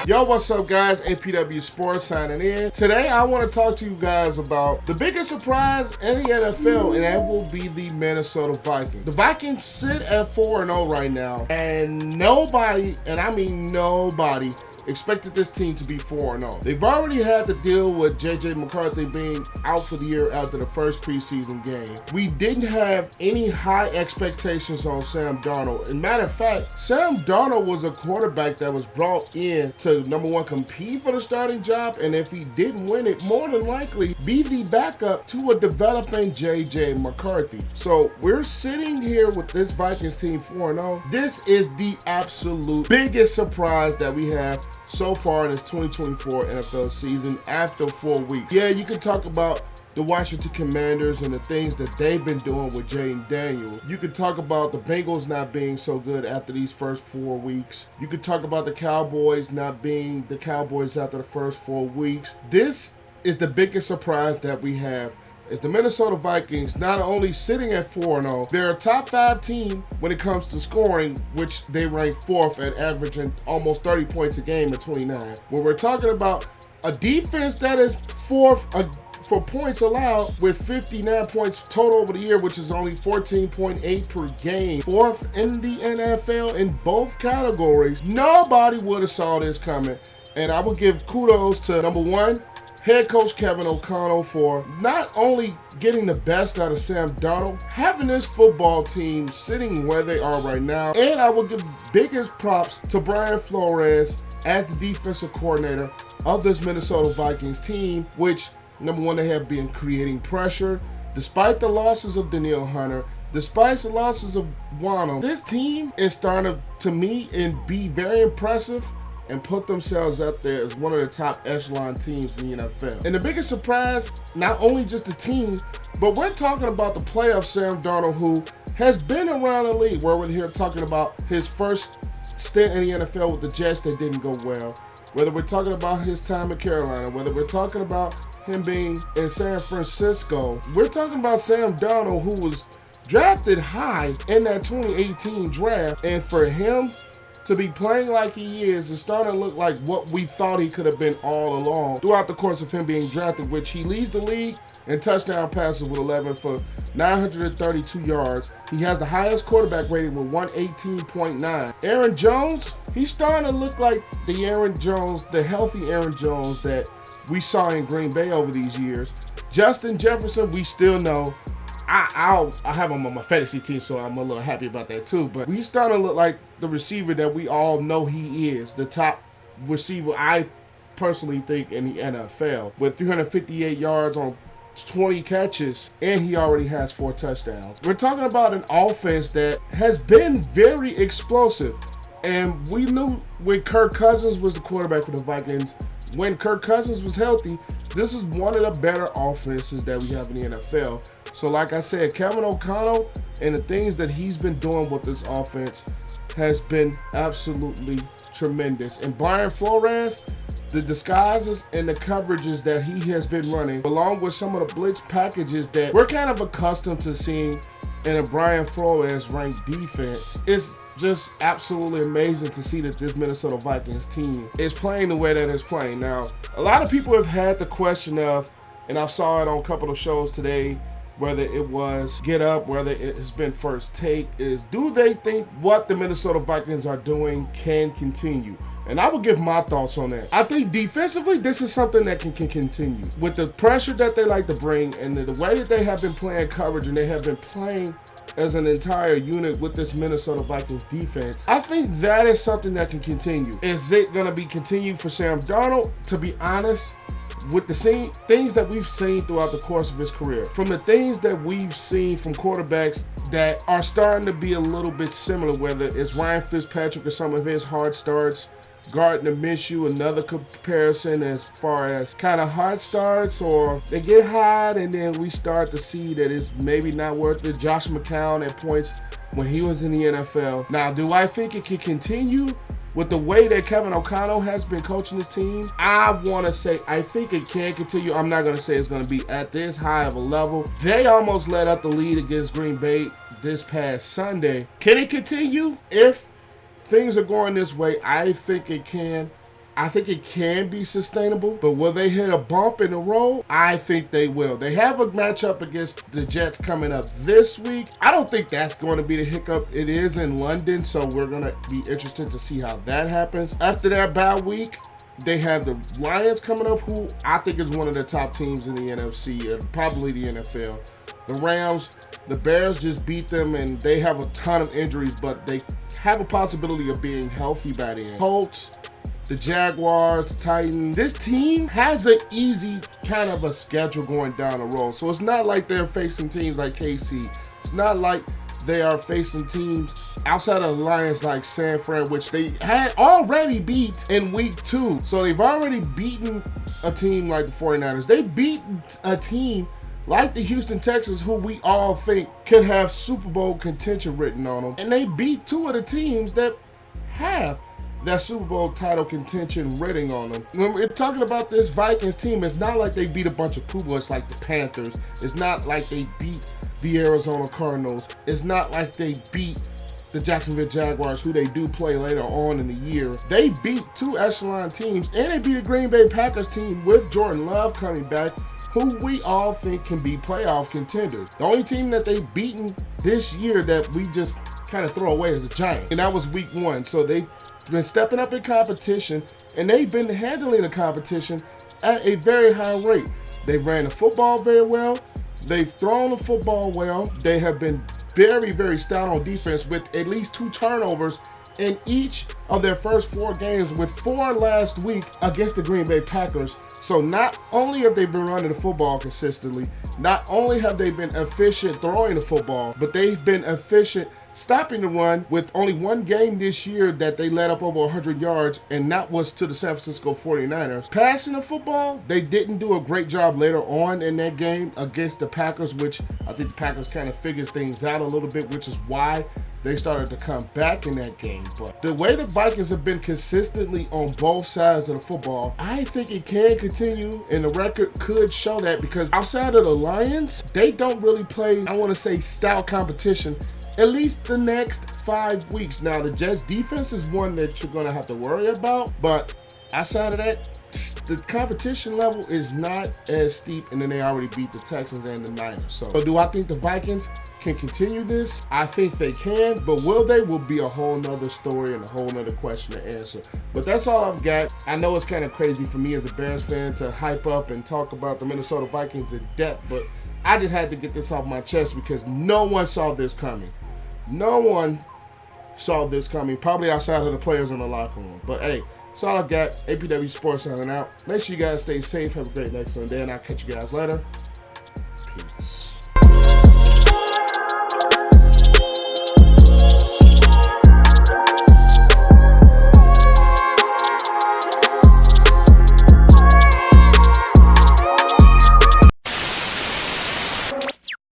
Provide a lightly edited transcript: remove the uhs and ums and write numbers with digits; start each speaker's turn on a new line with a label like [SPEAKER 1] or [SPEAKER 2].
[SPEAKER 1] Yo, what's up guys? APW Sports signing in. Today I want to talk to you guys about the biggest surprise in the NFL, and that will be the Minnesota Vikings. The Vikings sit at 4-0 right now, and nobody, and I mean nobody, expected this team to be 4-0. They've already had to deal with J.J. McCarthy being out for the year after the first preseason game. We didn't have any high expectations on Sam Darnold. And matter of fact, Sam Darnold was a quarterback that was brought in to, number one, compete for the starting job, and if he didn't win it, more than likely be the backup to a developing J.J. McCarthy. So we're sitting here with this Vikings team 4-0. This is the absolute biggest surprise that we have so far in this 2024 NFL season after 4 weeks. Yeah, you can talk about the Washington Commanders and the things that they've been doing with Jaden Daniels. You can talk about the Bengals not being so good after these first 4 weeks. You can talk about the Cowboys not being the Cowboys after the first 4 weeks. This is the biggest surprise that we have. Is the Minnesota Vikings not only sitting at 4-0, they're a top 5 team when it comes to scoring, which they rank 4th at averaging almost 30 points a game at 29. When we're talking about a defense that is 4th for points allowed with 59 points total over the year, which is only 14.8 per game. 4th in the NFL in both categories. Nobody would have saw this coming. And I would give kudos to, number one, head coach Kevin O'Connell for not only getting the best out of Sam Darnold, having this football team sitting where they are right now, and I will give biggest props to Brian Flores as the defensive coordinator of this Minnesota Vikings team, which, number one, they have been creating pressure. Despite the losses of Danielle Hunter, despite the losses of Wano, this team is starting to me and be very impressive and put themselves up there as one of the top echelon teams in the NFL. And the biggest surprise, not only just the team, but we're talking about the play of Sam Darnold, who has been around the league, where we're here talking about his first stint in the NFL with the Jets that didn't go well, whether we're talking about his time in Carolina, whether we're talking about him being in San Francisco. We're talking about Sam Darnold, who was drafted high in that 2018 draft, and for him to be playing like he is starting to look like what we thought he could have been all along throughout the course of him being drafted, which he leads the league in touchdown passes with 11 for 932 yards. He has the highest quarterback rating with 118.9. Aaron Jones, he's starting to look like the Aaron Jones, the healthy Aaron Jones that we saw in Green Bay over these years. Justin Jefferson, we still know. I have him on my fantasy team, so I'm a little happy about that too. But he's starting to look like the receiver that we all know he is, the top receiver I personally think in the NFL, with 358 yards on 20 catches, and he already has 4 touchdowns. We're talking about an offense that has been very explosive, and we knew when Kirk Cousins was the quarterback for the Vikings, when Kirk Cousins was healthy, this is one of the better offenses that we have in the NFL. So like I said, Kevin O'Connell and the things that he's been doing with this offense has been absolutely tremendous. And Brian Flores, the disguises and the coverages that he has been running, along with some of the blitz packages that we're kind of accustomed to seeing in a Brian Flores ranked defense, it's just absolutely amazing to see that this Minnesota Vikings team is playing the way that it's playing. Now, a lot of people have had the question of, and I saw it on a couple of shows today, whether it was Get Up, whether it has been First Take, is do they think what the Minnesota Vikings are doing can continue? And I will give my thoughts on that. I think defensively, this is something that can continue. With the pressure that they like to bring and the way that they have been playing coverage and they have been playing as an entire unit with this Minnesota Vikings defense, I think that is something that can continue. Is it going to be continued for Sam Darnold? To be honest, with the same things that we've seen throughout the course of his career, from the things that we've seen from quarterbacks that are starting to be a little bit similar, whether it's Ryan Fitzpatrick or some of his hard starts, Gardner Minshew, another comparison as far as kind of hard starts, or they get hot and then we start to see that it's maybe not worth it. Josh McCown at points when he was in the NFL. Now, do I think it can continue? With the way that Kevin O'Connell has been coaching his team, I want to say I think it can continue. I'm not going to say it's going to be at this high of a level. They almost let up the lead against Green Bay this past Sunday. Can it continue? If things are going this way, I think it can. I think it can be sustainable, but will they hit a bump in the road? I think they will. They have a matchup against the Jets coming up this week. I don't think that's going to be the hiccup. It is in London, so we're going to be interested to see how that happens. After that bye week, they have the Lions coming up, who I think is one of the top teams in the NFC and probably the NFL. The Rams, the Bears just beat them, and they have a ton of injuries, but they have a possibility of being healthy by the end. Colts, the Jaguars, the Titans. This team has an easy kind of a schedule going down the road. So it's not like they're facing teams like KC. It's not like they are facing teams outside of the Lions like San Fran, which they had already beat in week 2. So they've already beaten a team like the 49ers. They beat a team like the Houston Texans, who we all think could have Super Bowl contention written on them. And they beat 2 of the teams that have that Super Bowl title contention written on them. When we're talking about this Vikings team, it's not like they beat a bunch of Pumas like the Panthers. It's not like they beat the Arizona Cardinals. It's not like they beat the Jacksonville Jaguars, who they do play later on in the year. They beat 2 echelon teams, and they beat a Green Bay Packers team with Jordan Love coming back, who we all think can be playoff contenders. The only team that they've beaten this year that we just kind of throw away is the Giants, and that was week 1. So they've been stepping up in competition, and they've been handling the competition at a very high rate. They've ran the football very well. They've thrown the football well. They have been very, very stout on defense with at least 2 turnovers in each of their first 4 games, with 4 last week against the Green Bay Packers. So not only have they been running the football consistently, not only have they been efficient throwing the football, but they've been efficient stopping the run, with only 1 game this year that they let up over 100 yards, and that was to the San Francisco 49ers. Passing the football, they didn't do a great job later on in that game against the Packers, which I think the Packers kind of figured things out a little bit, which is why they started to come back in that game. But the way the Vikings have been consistently on both sides of the football, I think it can continue, and the record could show that, because outside of the Lions, they don't really play, I want to say, stout competition at least the next 5 weeks. Now, the Jets defense is one that you're going to have to worry about, but outside of that, the competition level is not as steep, and then they already beat the Texans and the Niners. So do I think the Vikings can continue this? I think they can, but will they? Will be a whole nother story and a whole nother question to answer. But that's all I've got. I know it's kind of crazy for me as a Bears fan to hype up and talk about the Minnesota Vikings in depth, but I just had to get this off my chest because no one saw this coming. No one saw this coming, probably outside of the players in the locker room. But hey, that's all I've got. APW Sports signing out. Make sure you guys stay safe. Have a great next Sunday, and I'll catch you guys later. Peace.